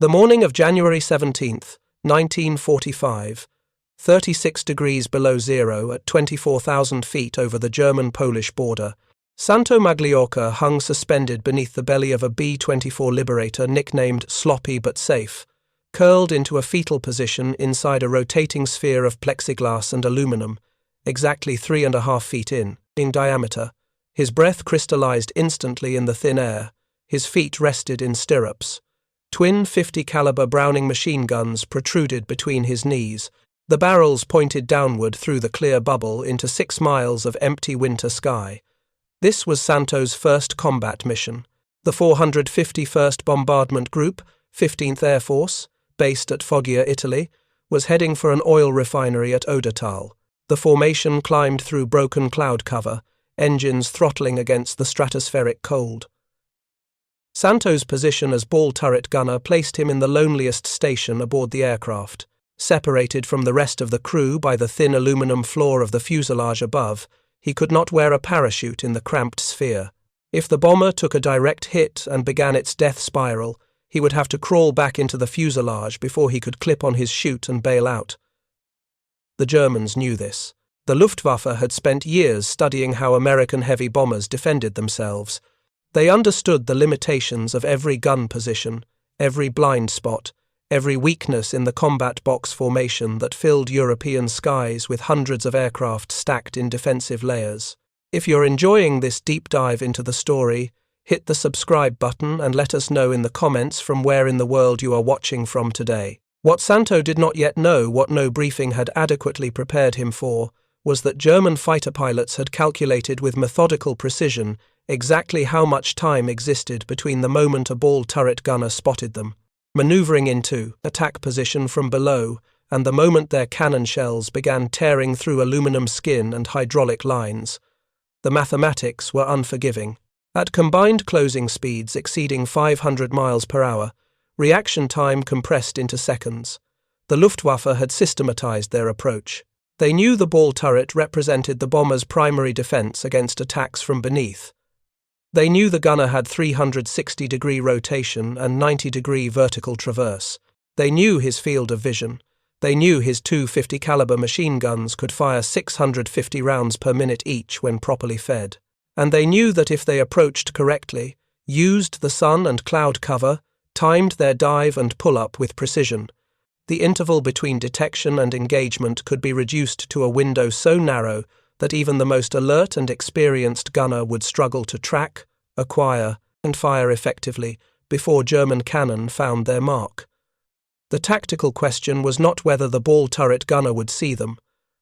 The morning of January 17th, 1945, 36 degrees below zero at 24,000 feet over the German-Polish border, Santo Magliocca hung suspended beneath the belly of a B-24 Liberator nicknamed Sloppy but Safe, curled into a fetal position inside a rotating sphere of plexiglass and aluminum, exactly 3.5 feet in diameter. His breath crystallized instantly in the thin air. His feet rested in stirrups. Twin 50-caliber Browning machine guns protruded between his knees. The barrels pointed downward through the clear bubble into 6 miles of empty winter sky. This was Santo's first combat mission. The 451st Bombardment Group, 15th Air Force, based at Foggia, Italy, was heading for an oil refinery at Odatal. The formation climbed through broken cloud cover, engines throttling against the stratospheric cold. Santo's position as ball turret gunner placed him in the loneliest station aboard the aircraft. Separated from the rest of the crew by the thin aluminum floor of the fuselage above, he could not wear a parachute in the cramped sphere. If the bomber took a direct hit and began its death spiral, he would have to crawl back into the fuselage before he could clip on his chute and bail out. The Germans knew this. The Luftwaffe had spent years studying how American heavy bombers defended themselves. They understood the limitations of every gun position, every blind spot, every weakness in the combat box formation that filled European skies with hundreds of aircraft stacked in defensive layers. If you're enjoying this deep dive into the story, hit the subscribe button and let us know in the comments from where in the world you are watching from today. What Santo did not yet know, what no briefing had adequately prepared him for, was that German fighter pilots had calculated with methodical precision exactly how much time existed between the moment a ball turret gunner spotted them, maneuvering into attack position from below, and the moment their cannon shells began tearing through aluminum skin and hydraulic lines. The mathematics were unforgiving. At combined closing speeds exceeding 500 miles per hour, reaction time compressed into seconds. The Luftwaffe had systematized their approach. They knew the ball turret represented the bomber's primary defense against attacks from beneath. They knew the gunner had 360-degree rotation and 90-degree vertical traverse. They knew his field of vision. They knew his 250-caliber machine guns could fire 650 rounds per minute each when properly fed. And they knew that if they approached correctly, used the sun and cloud cover, timed their dive and pull-up with precision, the interval between detection and engagement could be reduced to a window so narrow that even the most alert and experienced gunner would struggle to track, acquire, and fire effectively before German cannon found their mark. The tactical question was not whether the ball turret gunner would see them.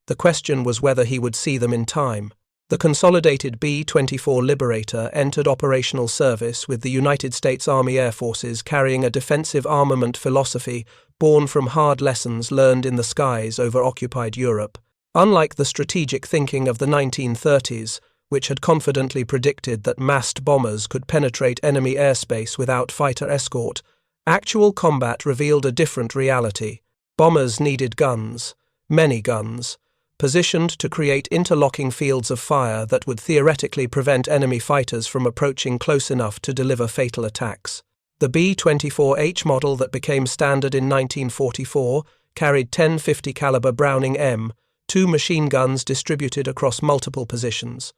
The question was whether he would see them in time. The consolidated B-24 Liberator entered operational service with the United States Army Air Forces carrying a defensive armament philosophy born from hard lessons learned in the skies over occupied Europe. Unlike the strategic thinking of the 1930s, which had confidently predicted that massed bombers could penetrate enemy airspace without fighter escort, actual combat revealed a different reality. Bombers needed guns, many guns, positioned to create interlocking fields of fire that would theoretically prevent enemy fighters from approaching close enough to deliver fatal attacks. The B-24H model that became standard in 1944 carried 10 50-caliber Browning M, 2 machine guns distributed across multiple positions,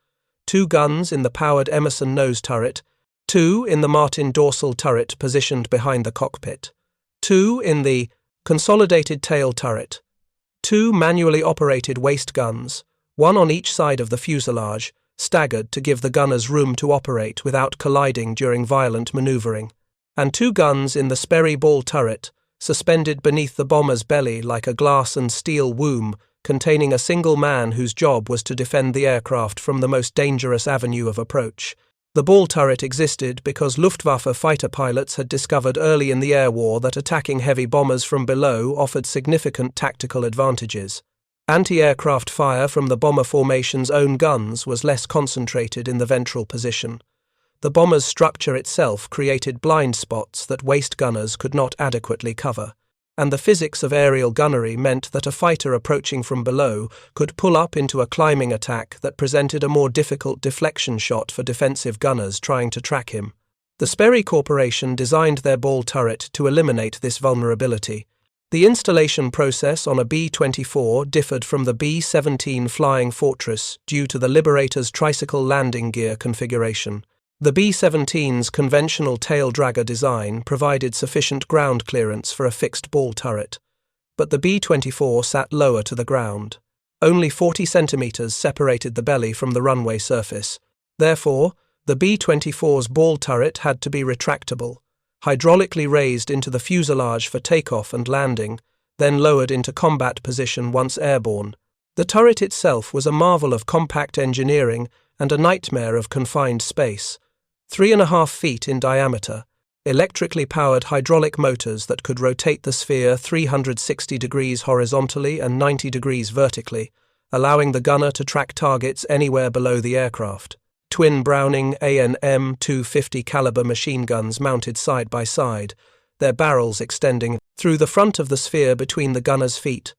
2 guns in the powered Emerson nose turret, 2 in the Martin dorsal turret positioned behind the cockpit, 2 in the consolidated tail turret, 2 manually operated waist guns, 1 on each side of the fuselage, staggered to give the gunners room to operate without colliding during violent maneuvering, and 2 guns in the Sperry ball turret, suspended beneath the bomber's belly like a glass and steel womb containing a single man whose job was to defend the aircraft from the most dangerous avenue of approach. The ball turret existed because Luftwaffe fighter pilots had discovered early in the air war that attacking heavy bombers from below offered significant tactical advantages. Anti-aircraft fire from the bomber formation's own guns was less concentrated in the ventral position. The bomber's structure itself created blind spots that waist gunners could not adequately cover, and the physics of aerial gunnery meant that a fighter approaching from below could pull up into a climbing attack that presented a more difficult deflection shot for defensive gunners trying to track him. The Sperry Corporation designed their ball turret to eliminate this vulnerability. The installation process on a B-24 differed from the B-17 Flying Fortress due to the Liberator's tricycle landing gear configuration. The B-17's conventional tail dragger design provided sufficient ground clearance for a fixed ball turret, but the B-24 sat lower to the ground. Only 40 centimeters separated the belly from the runway surface. Therefore, the B-24's ball turret had to be retractable, hydraulically raised into the fuselage for takeoff and landing, then lowered into combat position once airborne. The turret itself was a marvel of compact engineering and a nightmare of confined space. 3.5 feet in diameter, electrically powered hydraulic motors that could rotate the sphere 360 degrees horizontally and 90 degrees vertically, allowing the gunner to track targets anywhere below the aircraft. Twin Browning A&M 250 caliber machine guns mounted side by side, their barrels extending through the front of the sphere between the gunner's feet.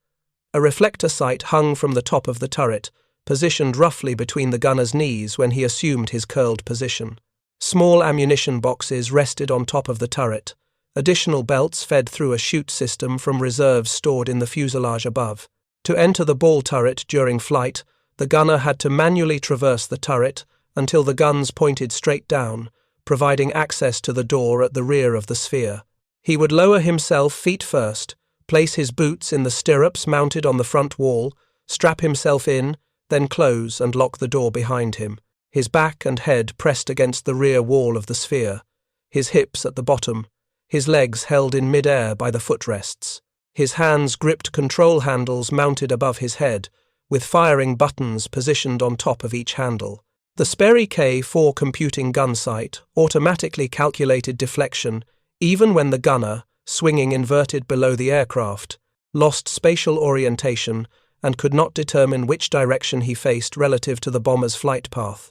A reflector sight hung from the top of the turret, positioned roughly between the gunner's knees when he assumed his curled position. Small ammunition boxes rested on top of the turret. Additional belts fed through a chute system from reserves stored in the fuselage above. To enter the ball turret during flight, the gunner had to manually traverse the turret until the guns pointed straight down, providing access to the door at the rear of the sphere. He would lower himself feet first, place his boots in the stirrups mounted on the front wall, strap himself in, then close and lock the door behind him, his back and head pressed against the rear wall of the sphere, his hips at the bottom, his legs held in mid-air by the footrests. His hands gripped control handles mounted above his head, with firing buttons positioned on top of each handle. The Sperry K4 computing gun sight automatically calculated deflection even when the gunner, swinging inverted below the aircraft, lost spatial orientation and could not determine which direction he faced relative to the bomber's flight path.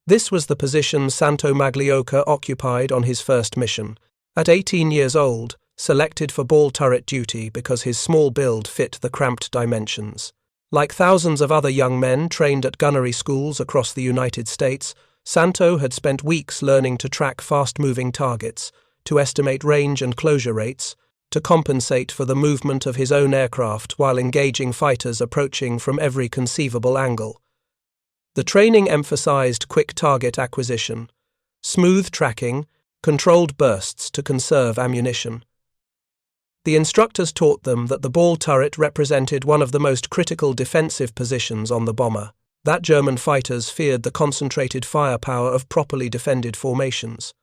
This was the position Santo Magliocca occupied on his first mission. At 18 years old, selected for ball turret duty because his small build fit the cramped dimensions. Like thousands of other young men trained at gunnery schools across the United States, Santo had spent weeks learning to track fast-moving targets, to estimate range and closure rates, to compensate for the movement of his own aircraft while engaging fighters approaching from every conceivable angle. The training emphasized quick target acquisition, smooth tracking, controlled bursts to conserve ammunition. The instructors taught them that the ball turret represented one of the most critical defensive positions on the bomber, that German fighters feared the concentrated firepower of properly defended formations,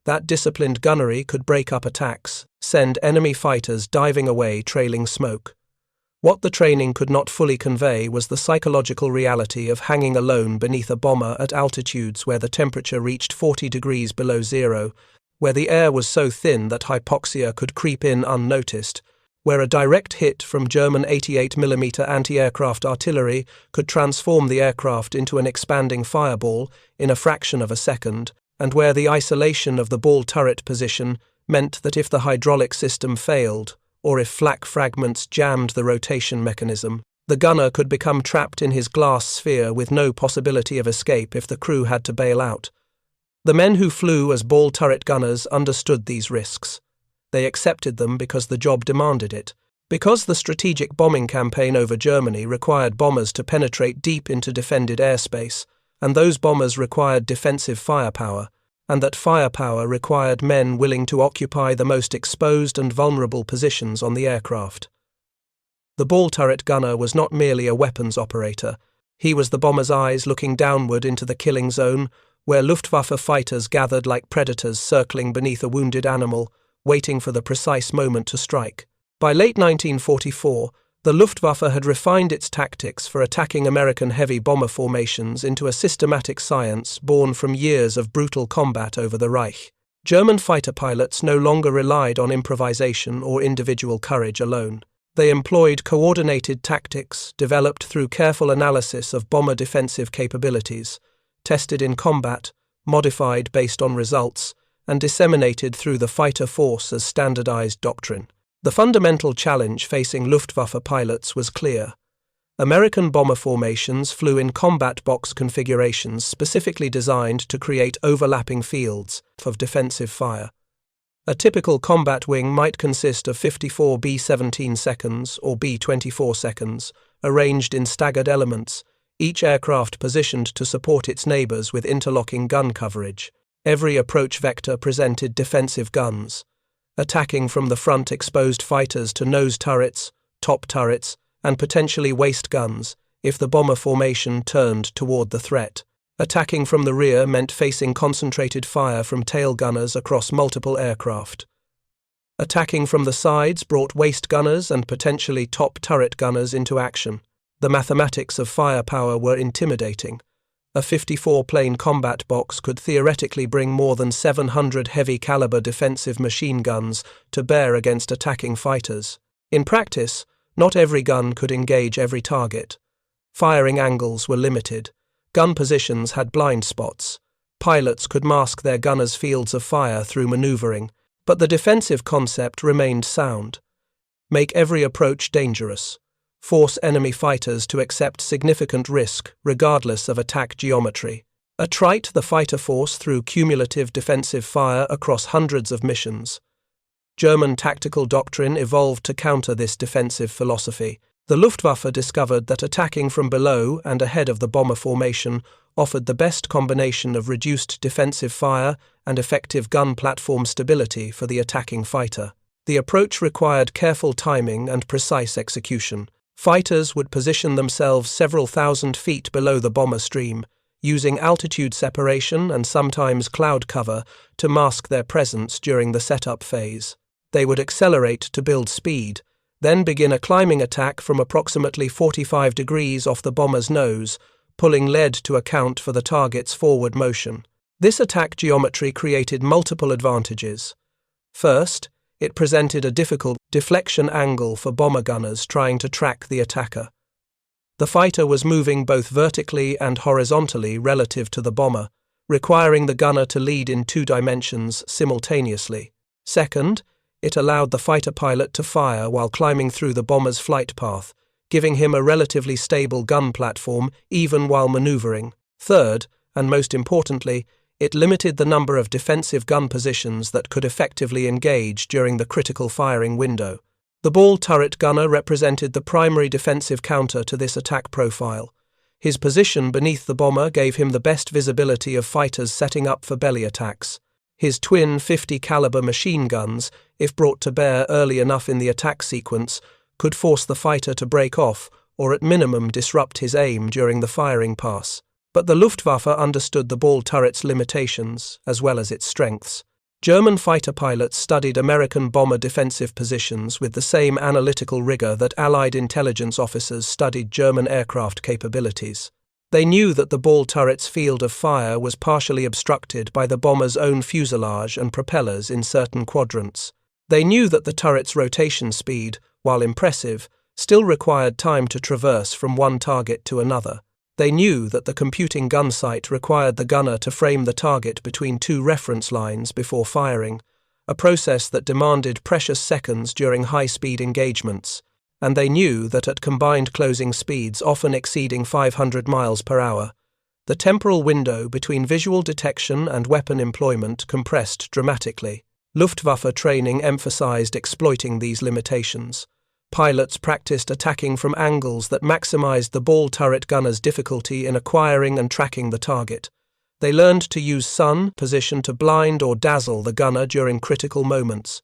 that disciplined gunnery could break up attacks, send enemy fighters diving away trailing smoke. What the training could not fully convey was the psychological reality of hanging alone beneath a bomber at altitudes where the temperature reached 40 degrees below zero, where the air was so thin that hypoxia could creep in unnoticed, where a direct hit from German 88mm anti-aircraft artillery could transform the aircraft into an expanding fireball in a fraction of a second, and where the isolation of the ball turret position meant that if the hydraulic system failed, or if flak fragments jammed the rotation mechanism, the gunner could become trapped in his glass sphere with no possibility of escape if the crew had to bail out. The men who flew as ball turret gunners understood these risks. They accepted them because the job demanded it, because the strategic bombing campaign over Germany required bombers to penetrate deep into defended airspace, and those bombers required defensive firepower, and that firepower required men willing to occupy the most exposed and vulnerable positions on the aircraft. The ball turret gunner was not merely a weapons operator. He was the bomber's eyes looking downward into the killing zone, where Luftwaffe fighters gathered like predators circling beneath a wounded animal, waiting for the precise moment to strike. By late 1944, the Luftwaffe had refined its tactics for attacking American heavy bomber formations into a systematic science born from years of brutal combat over the Reich. German fighter pilots no longer relied on improvisation or individual courage alone. They employed coordinated tactics developed through careful analysis of bomber defensive capabilities, tested in combat, modified based on results, and disseminated through the fighter force as standardized doctrine. The fundamental challenge facing Luftwaffe pilots was clear. American bomber formations flew in combat box configurations specifically designed to create overlapping fields of defensive fire. A typical combat wing might consist of 54 B-17 seconds or B-24 seconds, arranged in staggered elements, each aircraft positioned to support its neighbors with interlocking gun coverage. Every approach vector presented defensive guns. Attacking from the front exposed fighters to nose turrets, top turrets, and potentially waist guns if the bomber formation turned toward the threat. Attacking from the rear meant facing concentrated fire from tail gunners across multiple aircraft. Attacking from the sides brought waist gunners and potentially top turret gunners into action. The mathematics of firepower were intimidating. A 54-plane combat box could theoretically bring more than 700 heavy-caliber defensive machine guns to bear against attacking fighters. In practice, not every gun could engage every target. Firing angles were limited. Gun positions had blind spots. Pilots could mask their gunners' fields of fire through maneuvering, but the defensive concept remained sound. Make every approach dangerous. Force enemy fighters to accept significant risk, regardless of attack geometry. Attrite the fighter force through cumulative defensive fire across hundreds of missions. German tactical doctrine evolved to counter this defensive philosophy. The Luftwaffe discovered that attacking from below and ahead of the bomber formation offered the best combination of reduced defensive fire and effective gun platform stability for the attacking fighter. The approach required careful timing and precise execution. Fighters would position themselves several thousand feet below the bomber stream, using altitude separation and sometimes cloud cover to mask their presence during the setup phase. They would accelerate to build speed, then begin a climbing attack from approximately 45 degrees off the bomber's nose, pulling lead to account for the target's forward motion. This attack geometry created multiple advantages. First, it presented a difficult deflection angle for bomber gunners trying to track the attacker. The fighter was moving both vertically and horizontally relative to the bomber, requiring the gunner to lead in 2 dimensions simultaneously. Second, it allowed the fighter pilot to fire while climbing through the bomber's flight path, giving him a relatively stable gun platform even while maneuvering. Third, and most importantly, it limited the number of defensive gun positions that could effectively engage during the critical firing window. The ball turret gunner represented the primary defensive counter to this attack profile. His position beneath the bomber gave him the best visibility of fighters setting up for belly attacks. His twin 50-caliber machine guns, if brought to bear early enough in the attack sequence, could force the fighter to break off or at minimum disrupt his aim during the firing pass. But the Luftwaffe understood the ball turret's limitations as well as its strengths. German fighter pilots studied American bomber defensive positions with the same analytical rigor that Allied intelligence officers studied German aircraft capabilities. They knew that the ball turret's field of fire was partially obstructed by the bomber's own fuselage and propellers in certain quadrants. They knew that the turret's rotation speed, while impressive, still required time to traverse from one target to another. They knew that the computing gun sight required the gunner to frame the target between 2 reference lines before firing, a process that demanded precious seconds during high-speed engagements. And they knew that at combined closing speeds often exceeding 500 miles per hour, the temporal window between visual detection and weapon employment compressed dramatically. Luftwaffe training emphasized exploiting these limitations. Pilots practiced attacking from angles that maximized the ball turret gunner's difficulty in acquiring and tracking the target. They learned to use sun position to blind or dazzle the gunner during critical moments.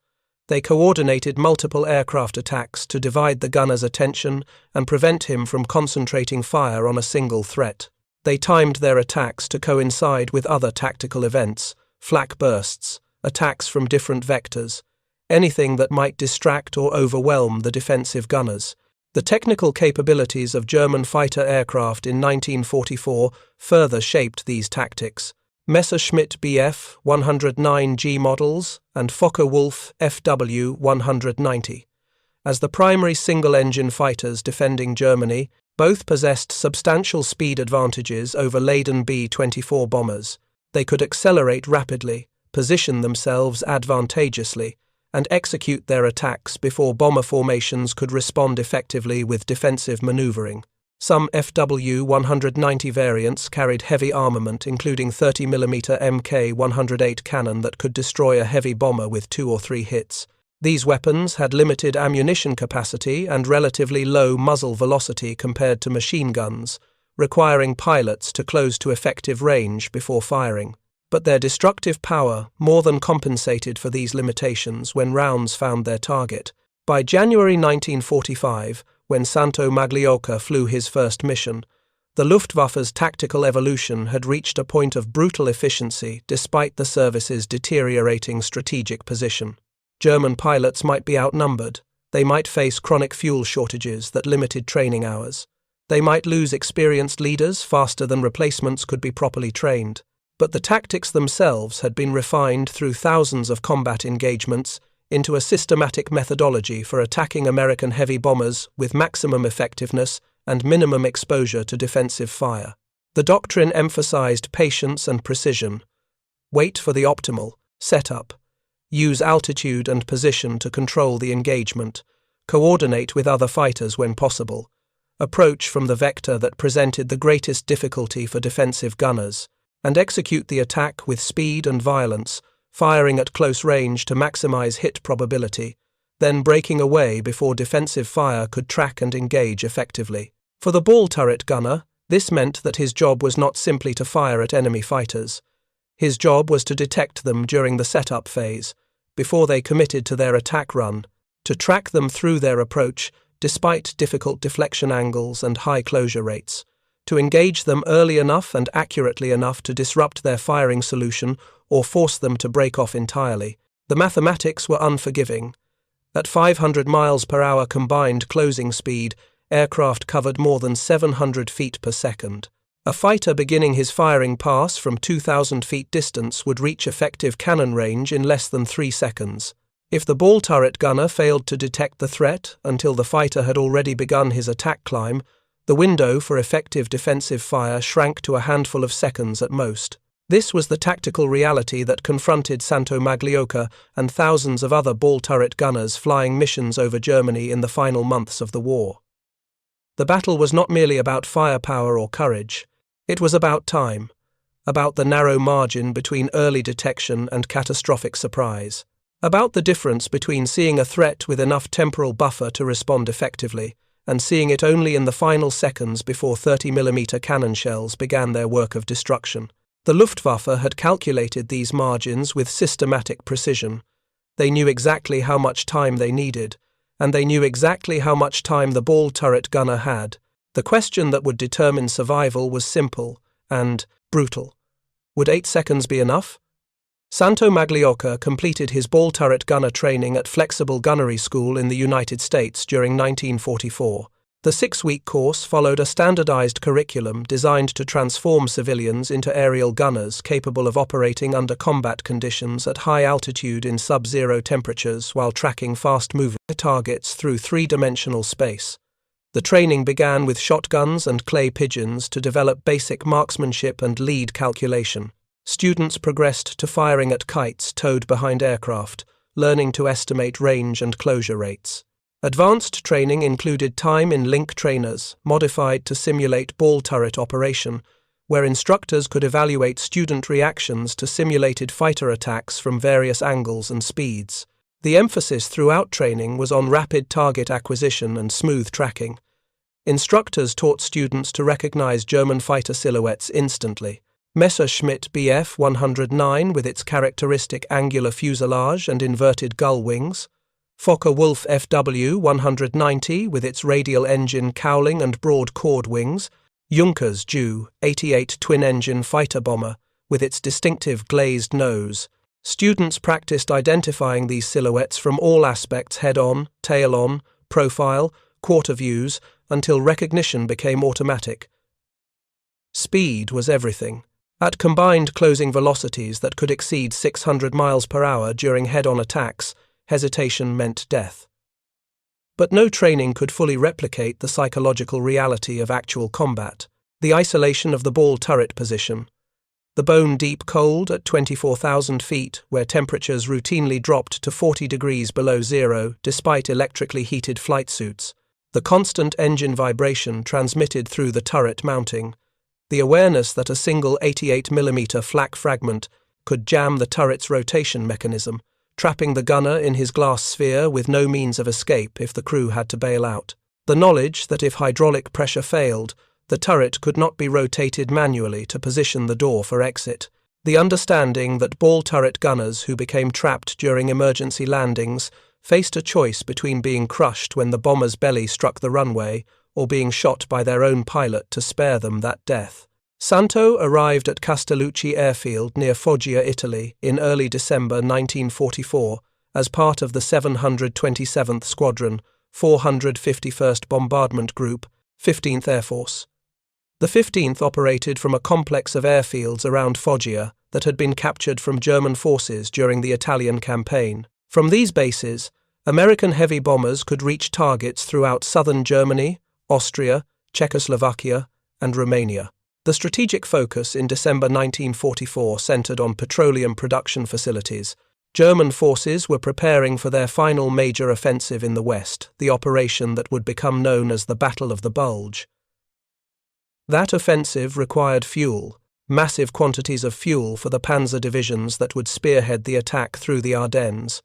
They coordinated multiple aircraft attacks to divide the gunner's attention and prevent him from concentrating fire on a single threat. They timed their attacks to coincide with other tactical events, flak bursts, attacks from different vectors, anything that might distract or overwhelm the defensive gunners. The technical capabilities of German fighter aircraft in 1944 further shaped these tactics. Messerschmitt Bf 109G models and Focke-Wulf FW 190. As the primary single-engine fighters defending Germany, both possessed substantial speed advantages over laden B-24 bombers. They could accelerate rapidly, position themselves advantageously, and execute their attacks before bomber formations could respond effectively with defensive maneuvering. Some FW-190 variants carried heavy armament, including 30mm Mk-108 cannon that could destroy a heavy bomber with 2 or 3 hits. These weapons had limited ammunition capacity and relatively low muzzle velocity compared to machine guns, requiring pilots to close to effective range before firing. But their destructive power more than compensated for these limitations when rounds found their target. By January 1945, when Santo Magliocca flew his first mission, the Luftwaffe's tactical evolution had reached a point of brutal efficiency despite the service's deteriorating strategic position. German pilots might be outnumbered. They might face chronic fuel shortages that limited training hours. They might lose experienced leaders faster than replacements could be properly trained. But the tactics themselves had been refined through thousands of combat engagements into a systematic methodology for attacking American heavy bombers with maximum effectiveness and minimum exposure to defensive fire. The doctrine emphasized patience and precision. Wait for the optimal setup. Use altitude and position to control the engagement. Coordinate with other fighters when possible. Approach from the vector that presented the greatest difficulty for defensive gunners. And execute the attack with speed and violence, firing at close range to maximize hit probability, then breaking away before defensive fire could track and engage effectively. For the ball turret gunner, this meant that his job was not simply to fire at enemy fighters. His job was to detect them during the setup phase, before they committed to their attack run, to track them through their approach despite difficult deflection angles and high closure rates, to engage them early enough and accurately enough to disrupt their firing solution or force them to break off entirely. The mathematics were unforgiving. At 500 miles per hour combined closing speed, aircraft covered more than 700 feet per second. A fighter beginning his firing pass from 2,000 feet distance would reach effective cannon range in less than 3 seconds. If the ball turret gunner failed to detect the threat until the fighter had already begun his attack climb, the window for effective defensive fire shrank to a handful of seconds at most. This was the tactical reality that confronted Santo Magliocca and thousands of other ball turret gunners flying missions over Germany in the final months of the war. The battle was not merely about firepower or courage. It was about time, about the narrow margin between early detection and catastrophic surprise, about the difference between seeing a threat with enough temporal buffer to respond effectively and seeing it only in the final seconds before 30mm cannon shells began their work of destruction. The Luftwaffe had calculated these margins with systematic precision. They knew exactly how much time they needed, and they knew exactly how much time the ball turret gunner had. The question that would determine survival was simple and brutal. Would 8 seconds be enough? Santo Magliocca completed his ball turret gunner training at Flexible Gunnery School in the United States during 1944. The 6-week course followed a standardized curriculum designed to transform civilians into aerial gunners capable of operating under combat conditions at high altitude in sub-zero temperatures while tracking fast-moving targets through 3-dimensional space. The training began with shotguns and clay pigeons to develop basic marksmanship and lead calculation. Students progressed to firing at kites towed behind aircraft, learning to estimate range and closure rates. Advanced training included time in link trainers, modified to simulate ball turret operation, where instructors could evaluate student reactions to simulated fighter attacks from various angles and speeds. The emphasis throughout training was on rapid target acquisition and smooth tracking. Instructors taught students to recognize German fighter silhouettes instantly. Messerschmitt Bf 109 with its characteristic angular fuselage and inverted gull wings, Focke-Wulf FW 190 with its radial engine cowling and broad chord wings, Junkers Ju 88 twin-engine fighter bomber with its distinctive glazed nose. Students practiced identifying these silhouettes from all aspects head-on, tail-on, profile, quarter views, until recognition became automatic. Speed was everything. At combined closing velocities that could exceed 600 miles per hour during head-on attacks, hesitation meant death. But no training could fully replicate the psychological reality of actual combat. The isolation of the ball turret position, the bone-deep cold at 24,000 feet where temperatures routinely dropped to 40 degrees below zero despite electrically heated flight suits, the constant engine vibration transmitted through the turret mounting, the awareness that a single 88mm flak fragment could jam the turret's rotation mechanism, trapping the gunner in his glass sphere with no means of escape if the crew had to bail out. The knowledge that if hydraulic pressure failed, the turret could not be rotated manually to position the door for exit. The understanding that ball turret gunners who became trapped during emergency landings faced a choice between being crushed when the bomber's belly struck the runway or being shot by their own pilot to spare them that death. Santo arrived at Castellucci airfield near Foggia, Italy, in early December 1944 as part of the 727th Squadron, 451st Bombardment Group, 15th Air Force. The 15th operated from a complex of airfields around Foggia that had been captured from German forces during the Italian campaign. From these bases, American heavy bombers could reach targets throughout southern Germany, Austria, Czechoslovakia, and Romania. The strategic focus in December 1944 centered on petroleum production facilities. German forces were preparing for their final major offensive in the West, the operation that would become known as the Battle of the Bulge. That offensive required fuel, massive quantities of fuel for the panzer divisions that would spearhead the attack through the Ardennes.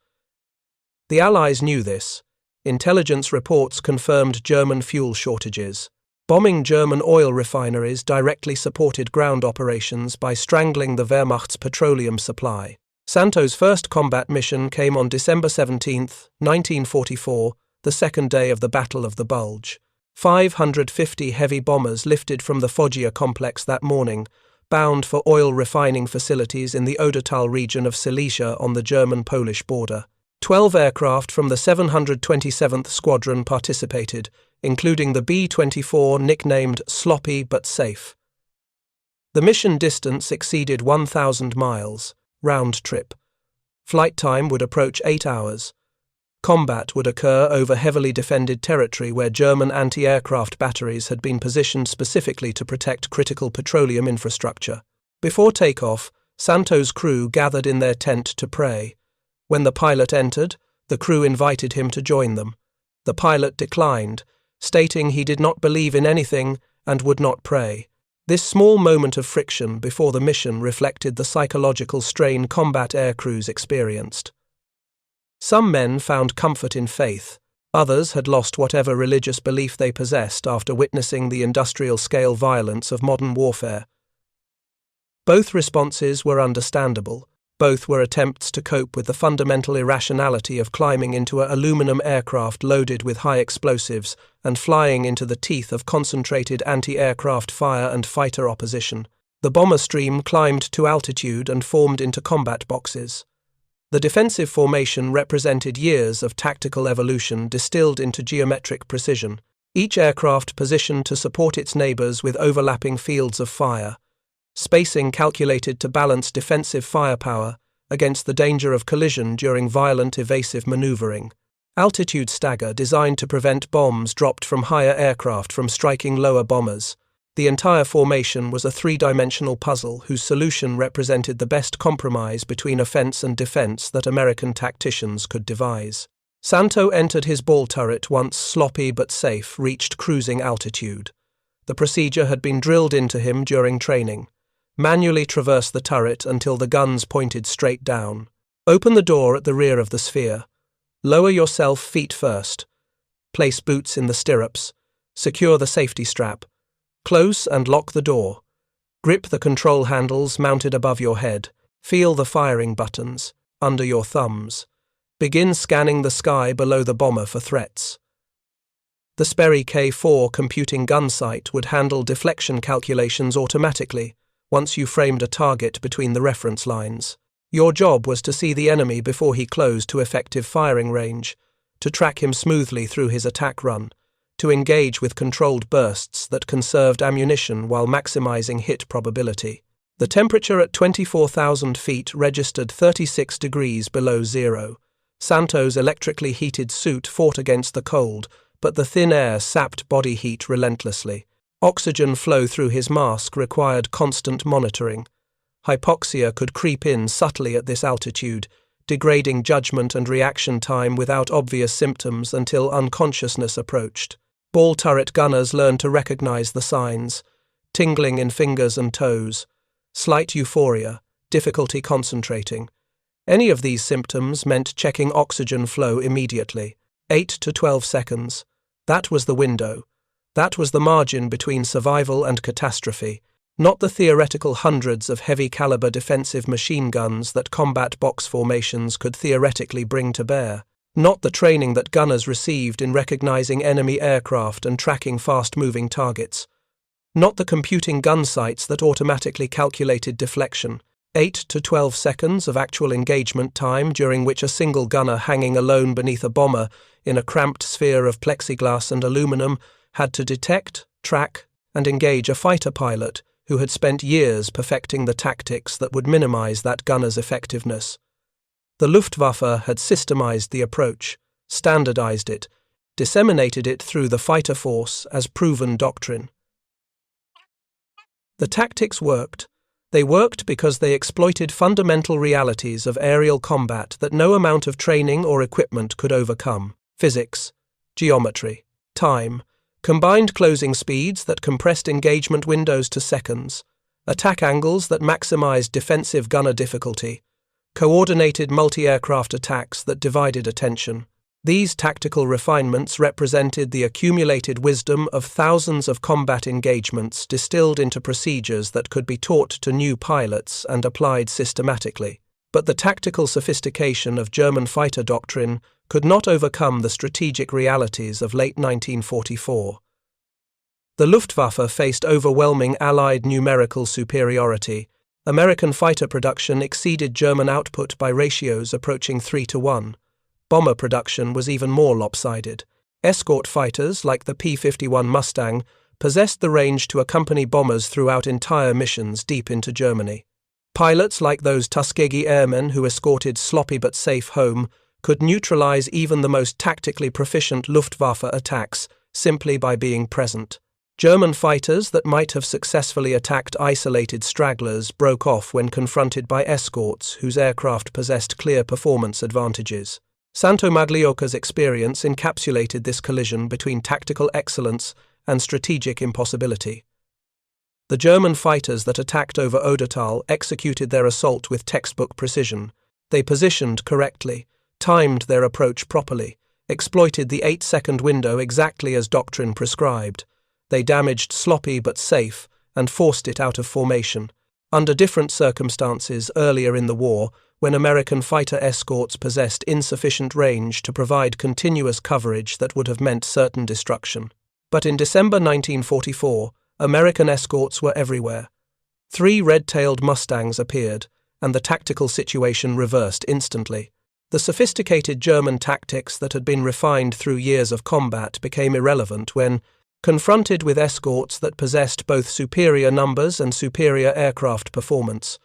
The Allies knew this. Intelligence reports confirmed German fuel shortages. Bombing German oil refineries directly supported ground operations by strangling the Wehrmacht's petroleum supply. Santo's first combat mission came on December 17, 1944, the second day of the Battle of the Bulge. 550 heavy bombers lifted from the Foggia complex that morning, bound for oil refining facilities in the Odatal region of Silesia on the German-Polish border. 12 aircraft from the 727th Squadron participated, including the B-24 nicknamed Sloppy but Safe. The mission distance exceeded 1,000 miles, round trip. Flight time would approach 8 hours. Combat would occur over heavily defended territory where German anti-aircraft batteries had been positioned specifically to protect critical petroleum infrastructure. Before takeoff, Santo's crew gathered in their tent to pray. When the pilot entered, the crew invited him to join them. The pilot declined, stating he did not believe in anything and would not pray. This small moment of friction before the mission reflected the psychological strain combat aircrews experienced. Some men found comfort in faith. Others had lost whatever religious belief they possessed after witnessing the industrial-scale violence of modern warfare. Both responses were understandable. Both were attempts to cope with the fundamental irrationality of climbing into an aluminum aircraft loaded with high explosives and flying into the teeth of concentrated anti-aircraft fire and fighter opposition. The bomber stream climbed to altitude and formed into combat boxes. The defensive formation represented years of tactical evolution distilled into geometric precision, each aircraft positioned to support its neighbors with overlapping fields of fire, spacing calculated to balance defensive firepower against the danger of collision during violent evasive maneuvering. Altitude stagger designed to prevent bombs dropped from higher aircraft from striking lower bombers. The entire formation was a three-dimensional puzzle whose solution represented the best compromise between offense and defense that American tacticians could devise. Santo entered his ball turret once Sloppy but Safe reached cruising altitude. The procedure had been drilled into him during training. Manually traverse the turret until the guns pointed straight down. Open the door at the rear of the sphere. Lower yourself feet first. Place boots in the stirrups. Secure the safety strap. Close and lock the door. Grip the control handles mounted above your head. Feel the firing buttons under your thumbs. Begin scanning the sky below the bomber for threats. The Sperry K4 computing gun sight would handle deflection calculations automatically once you framed a target between the reference lines. Your job was to see the enemy before he closed to effective firing range, to track him smoothly through his attack run, to engage with controlled bursts that conserved ammunition while maximizing hit probability. The temperature at 24,000 feet registered 36 degrees below zero. Santo's electrically heated suit fought against the cold, but the thin air sapped body heat relentlessly. Oxygen flow through his mask required constant monitoring. Hypoxia could creep in subtly at this altitude, degrading judgment and reaction time without obvious symptoms until unconsciousness approached. Ball turret gunners learned to recognize the signs: tingling in fingers and toes, slight euphoria, difficulty concentrating. Any of these symptoms meant checking oxygen flow immediately. 8 to 12 seconds. That was the window. That was the margin between survival and catastrophe, not the theoretical hundreds of heavy-caliber defensive machine guns that combat box formations could theoretically bring to bear, not the training that gunners received in recognizing enemy aircraft and tracking fast-moving targets, not the computing gun sights that automatically calculated deflection. 8 to 12 seconds of actual engagement time during which a single gunner hanging alone beneath a bomber in a cramped sphere of plexiglass and aluminum had to detect, track, and engage a fighter pilot who had spent years perfecting the tactics that would minimize that gunner's effectiveness. The Luftwaffe had systemized the approach, standardized it, disseminated it through the fighter force as proven doctrine. The tactics worked. They worked because they exploited fundamental realities of aerial combat that no amount of training or equipment could overcome: physics, geometry, time, combined closing speeds that compressed engagement windows to seconds, attack angles that maximized defensive gunner difficulty, coordinated multi-aircraft attacks that divided attention. These tactical refinements represented the accumulated wisdom of thousands of combat engagements distilled into procedures that could be taught to new pilots and applied systematically. But the tactical sophistication of German fighter doctrine could not overcome the strategic realities of late 1944. The Luftwaffe faced overwhelming Allied numerical superiority. American fighter production exceeded German output by ratios approaching 3-1. Bomber production was even more lopsided. Escort fighters, like the P-51 Mustang, possessed the range to accompany bombers throughout entire missions deep into Germany. Pilots, like those Tuskegee airmen who escorted sloppy but safe home, could neutralize even the most tactically proficient Luftwaffe attacks simply by being present. German fighters that might have successfully attacked isolated stragglers broke off when confronted by escorts whose aircraft possessed clear performance advantages. Santo Magliocca's experience encapsulated this collision between tactical excellence and strategic impossibility. The German fighters that attacked over Odatal executed their assault with textbook precision. They positioned correctly, timed their approach properly, exploited the 8-second window exactly as doctrine prescribed. They damaged sloppy but safe and forced it out of formation. Under different circumstances earlier in the war, when American fighter escorts possessed insufficient range to provide continuous coverage that would have meant certain destruction. But in December 1944, American escorts were everywhere. 3 red-tailed Mustangs appeared, and the tactical situation reversed instantly. The sophisticated German tactics that had been refined through years of combat became irrelevant when, confronted with escorts that possessed both superior numbers and superior aircraft performance,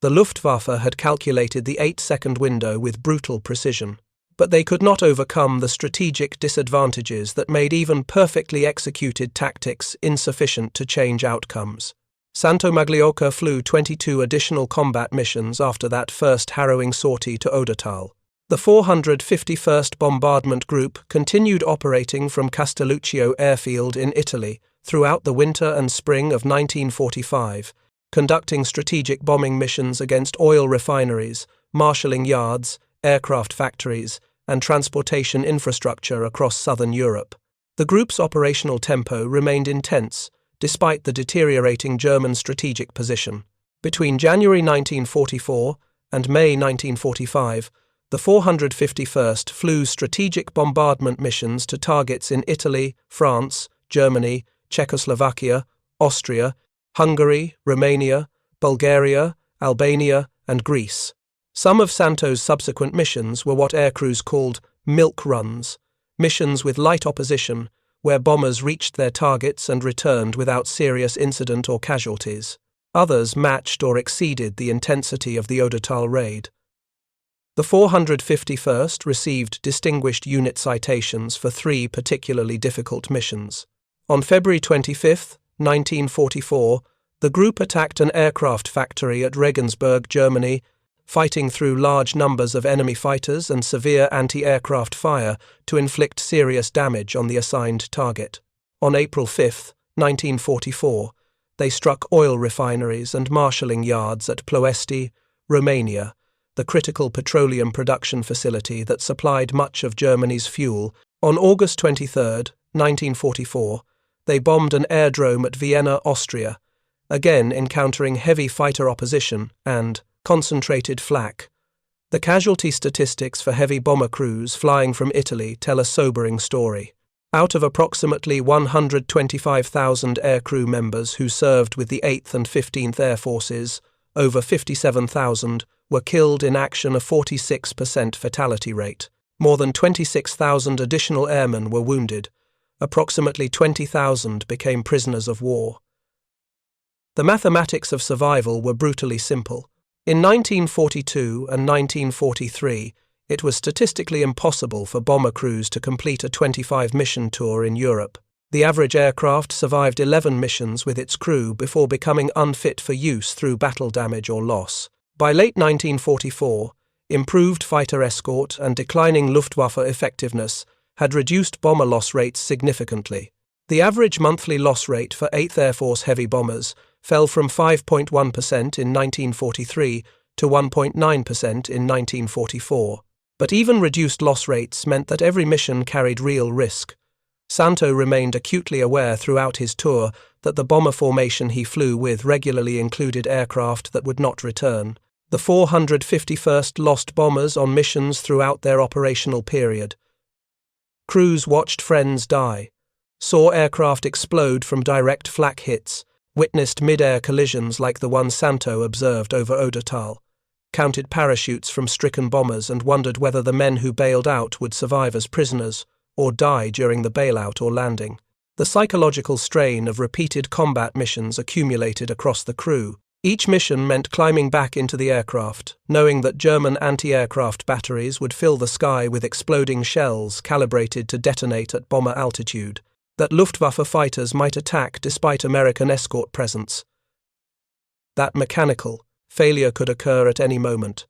the Luftwaffe had calculated the 8-second window with brutal precision. But they could not overcome the strategic disadvantages that made even perfectly executed tactics insufficient to change outcomes. Santo Magliocca flew 22 additional combat missions after that first harrowing sortie to Odatal. The 451st Bombardment Group continued operating from Castelluccio Airfield in Italy throughout the winter and spring of 1945, conducting strategic bombing missions against oil refineries, marshalling yards, aircraft factories, and transportation infrastructure across southern Europe. The group's operational tempo remained intense, despite the deteriorating German strategic position. Between January 1944 and May 1945, the 451st flew strategic bombardment missions to targets in Italy, France, Germany, Czechoslovakia, Austria, Hungary, Romania, Bulgaria, Albania, and Greece. Some of Santo's subsequent missions were what aircrews called milk runs, missions with light opposition, where bombers reached their targets and returned without serious incident or casualties. Others matched or exceeded the intensity of the Odatal raid. The 451st received distinguished unit citations for 3 particularly difficult missions. On February 25, 1944, the group attacked an aircraft factory at Regensburg, Germany, fighting through large numbers of enemy fighters and severe anti-aircraft fire to inflict serious damage on the assigned target. On April 5, 1944, they struck oil refineries and marshalling yards at Ploiești, Romania, the critical petroleum production facility that supplied much of Germany's fuel. On August 23, 1944, they bombed an airdrome at Vienna, Austria, again encountering heavy fighter opposition and concentrated flak. The casualty statistics for heavy bomber crews flying from Italy tell a sobering story. Out of approximately 125,000 aircrew members who served with the 8th and 15th Air Forces, over 57,000 were killed in action, a 46% fatality rate. More than 26,000 additional airmen were wounded. Approximately 20,000 became prisoners of war. The mathematics of survival were brutally simple. In 1942 and 1943, it was statistically impossible for bomber crews to complete a 25-mission tour in Europe. The average aircraft survived 11 missions with its crew before becoming unfit for use through battle damage or loss. By late 1944, improved fighter escort and declining Luftwaffe effectiveness had reduced bomber loss rates significantly. The average monthly loss rate for 8th Air Force heavy bombers fell from 5.1% in 1943 to 1.9% in 1944. But even reduced loss rates meant that every mission carried real risk. Santo remained acutely aware throughout his tour that the bomber formation he flew with regularly included aircraft that would not return. The 451st lost bombers on missions throughout their operational period. Crews watched friends die, saw aircraft explode from direct flak hits, witnessed mid-air collisions like the one Santo observed over Odatal, counted parachutes from stricken bombers and wondered whether the men who bailed out would survive as prisoners or die during the bailout or landing. The psychological strain of repeated combat missions accumulated across the crew. Each mission meant climbing back into the aircraft, knowing that German anti-aircraft batteries would fill the sky with exploding shells calibrated to detonate at bomber altitude, that Luftwaffe fighters might attack despite American escort presence. That mechanical failure could occur at any moment.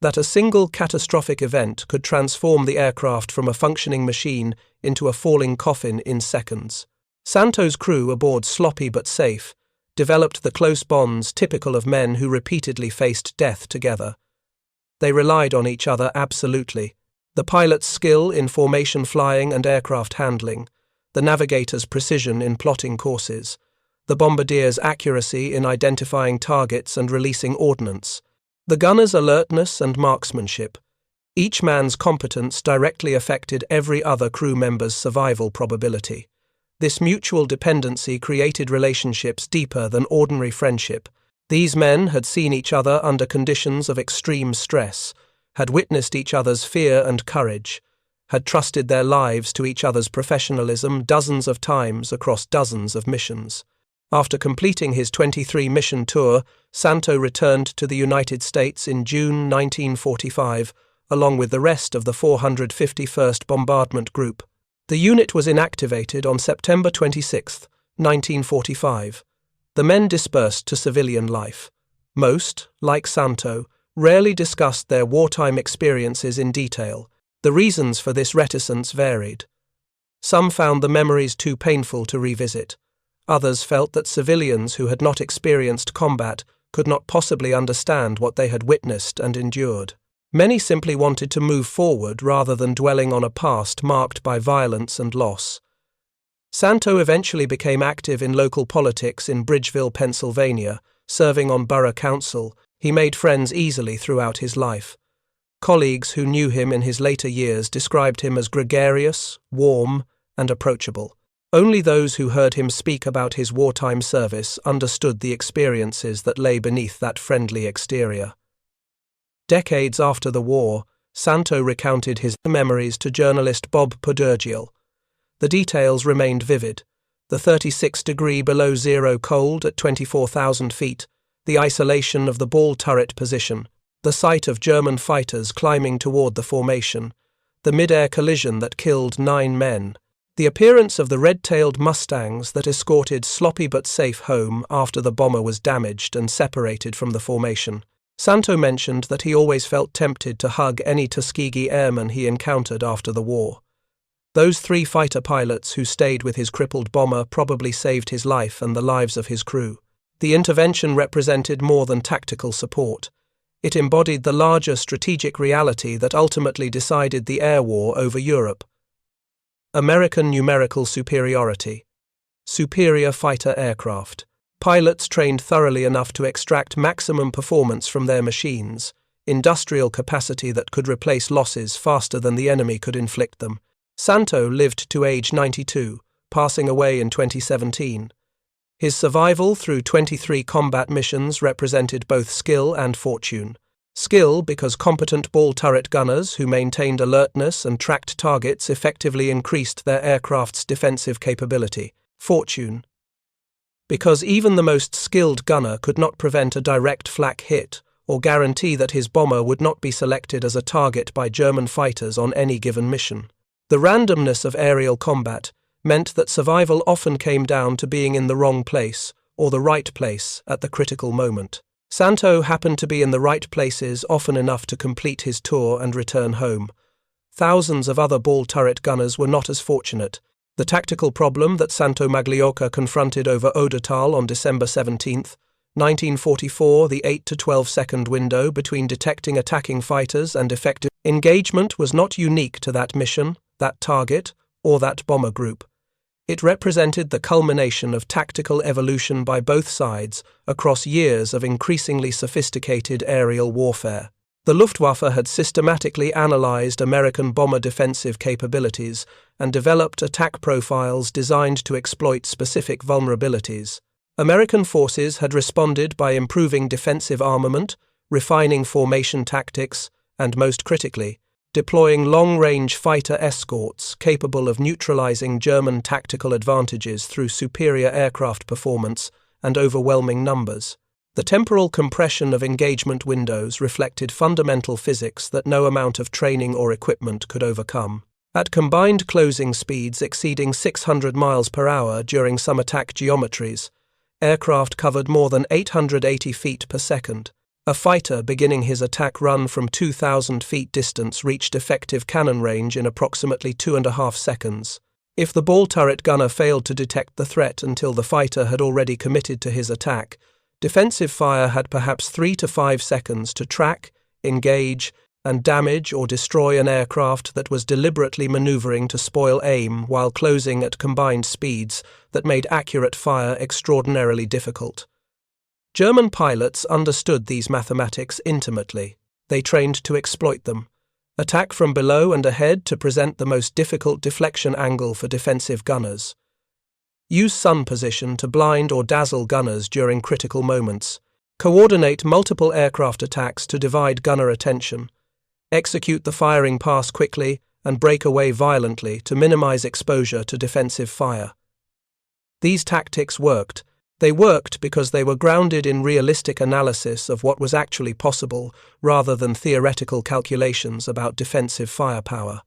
That a single catastrophic event could transform the aircraft from a functioning machine into a falling coffin in seconds. Santo's crew, aboard sloppy but safe, developed the close bonds typical of men who repeatedly faced death together. They relied on each other absolutely. The pilot's skill in formation flying and aircraft handling, the navigator's precision in plotting courses, the bombardier's accuracy in identifying targets and releasing ordnance, the gunner's alertness and marksmanship. Each man's competence directly affected every other crew member's survival probability. This mutual dependency created relationships deeper than ordinary friendship. These men had seen each other under conditions of extreme stress, had witnessed each other's fear and courage, had trusted their lives to each other's professionalism dozens of times across dozens of missions. After completing his 23-mission tour, Santo returned to the United States in June 1945, along with the rest of the 451st Bombardment Group. The unit was inactivated on September 26, 1945. The men dispersed to civilian life. Most, like Santo, rarely discussed their wartime experiences in detail. The reasons for this reticence varied. Some found the memories too painful to revisit. Others felt that civilians who had not experienced combat could not possibly understand what they had witnessed and endured. Many simply wanted to move forward rather than dwelling on a past marked by violence and loss. Santo eventually became active in local politics in Bridgeville, Pennsylvania, serving on borough council. He made friends easily throughout his life. Colleagues who knew him in his later years described him as gregarious, warm, and approachable. Only those who heard him speak about his wartime service understood the experiences that lay beneath that friendly exterior. Decades after the war, Santo recounted his memories to journalist Bob Podurgiel. The details remained vivid. The 36-degree below zero cold at 24,000 feet, the isolation of the ball turret position, the sight of German fighters climbing toward the formation, the mid-air collision that killed 9 men, the appearance of the red-tailed Mustangs that escorted Sloppy but safe home after the bomber was damaged and separated from the formation. Santo mentioned that he always felt tempted to hug any Tuskegee airman he encountered after the war. Those 3 fighter pilots who stayed with his crippled bomber probably saved his life and the lives of his crew. The intervention represented more than tactical support. It embodied the larger strategic reality that ultimately decided the air war over Europe. American numerical superiority. Superior fighter aircraft. Pilots trained thoroughly enough to extract maximum performance from their machines, industrial capacity that could replace losses faster than the enemy could inflict them. Santo lived to age 92, passing away in 2017. His survival through 23 combat missions represented both skill and fortune. Skill because competent ball turret gunners who maintained alertness and tracked targets effectively increased their aircraft's defensive capability. Fortune because even the most skilled gunner could not prevent a direct flak hit or guarantee that his bomber would not be selected as a target by German fighters on any given mission. The randomness of aerial combat meant that survival often came down to being in the wrong place or the right place at the critical moment. Santo happened to be in the right places often enough to complete his tour and return home. Thousands of other ball turret gunners were not as fortunate. The tactical problem that Santo Magliocca confronted over Odatal on December 17, 1944, the 8 to 12 second window between detecting attacking fighters and effective engagement, was not unique to that mission, that target, or that bomber group. It represented the culmination of tactical evolution by both sides across years of increasingly sophisticated aerial warfare. The Luftwaffe had systematically analyzed American bomber defensive capabilities and developed attack profiles designed to exploit specific vulnerabilities. American forces had responded by improving defensive armament, refining formation tactics, and most critically, deploying long-range fighter escorts capable of neutralizing German tactical advantages through superior aircraft performance and overwhelming numbers. The temporal compression of engagement windows reflected fundamental physics that no amount of training or equipment could overcome. At combined closing speeds exceeding 600 miles per hour during some attack geometries, aircraft covered more than 880 feet per second. A fighter beginning his attack run from 2,000 feet distance reached effective cannon range in approximately 2.5 seconds. If the ball turret gunner failed to detect the threat until the fighter had already committed to his attack, defensive fire had perhaps 3 to 5 seconds to track, engage, and damage or destroy an aircraft that was deliberately maneuvering to spoil aim while closing at combined speeds that made accurate fire extraordinarily difficult. German pilots understood these mathematics intimately. They trained to exploit them. Attack from below and ahead to present the most difficult deflection angle for defensive gunners. Use sun position to blind or dazzle gunners during critical moments. Coordinate multiple aircraft attacks to divide gunner attention. Execute the firing pass quickly and break away violently to minimize exposure to defensive fire. These tactics worked. They worked because they were grounded in realistic analysis of what was actually possible rather than theoretical calculations about defensive firepower.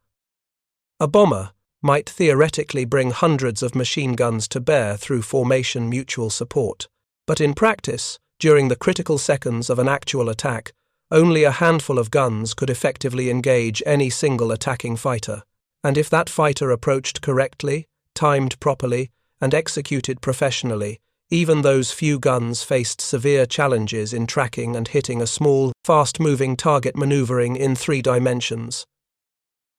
A bomber might theoretically bring hundreds of machine guns to bear through formation mutual support, but in practice, during the critical seconds of an actual attack, only a handful of guns could effectively engage any single attacking fighter, and if that fighter approached correctly, timed properly, and executed professionally, even those few guns faced severe challenges in tracking and hitting a small, fast-moving target maneuvering in 3 dimensions.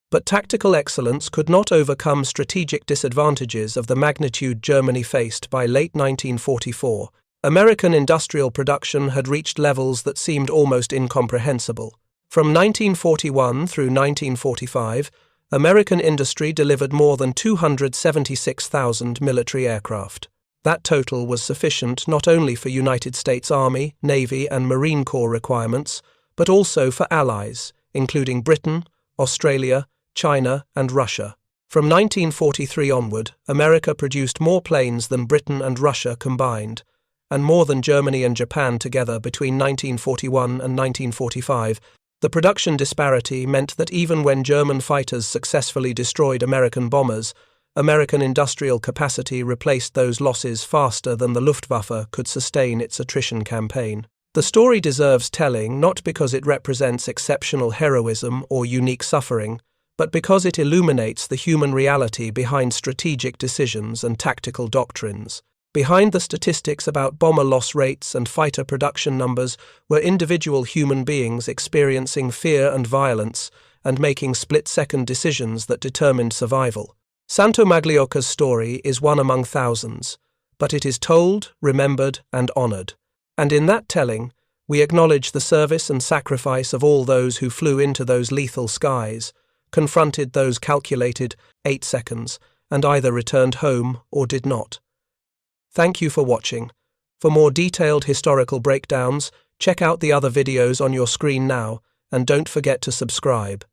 But tactical excellence could not overcome strategic disadvantages of the magnitude Germany faced by late 1944. American industrial production had reached levels that seemed almost incomprehensible. From 1941 through 1945, American industry delivered more than 276,000 military aircraft. That total was sufficient not only for United States Army, Navy, and Marine Corps requirements, but also for allies, including Britain, Australia, China, and Russia. From 1943 onward, America produced more planes than Britain and Russia combined, and more than Germany and Japan together between 1941 and 1945. The production disparity meant that even when German fighters successfully destroyed American bombers, American industrial capacity replaced those losses faster than the Luftwaffe could sustain its attrition campaign. The story deserves telling not because it represents exceptional heroism or unique suffering, but because it illuminates the human reality behind strategic decisions and tactical doctrines. Behind the statistics about bomber loss rates and fighter production numbers were individual human beings experiencing fear and violence and making split-second decisions that determined survival. Santo Magliocca's story is one among thousands, but it is told, remembered, and honored. And in that telling, we acknowledge the service and sacrifice of all those who flew into those lethal skies, confronted those calculated 8 seconds, and either returned home or did not. Thank you for watching. For more detailed historical breakdowns, check out the other videos on your screen now, and don't forget to subscribe.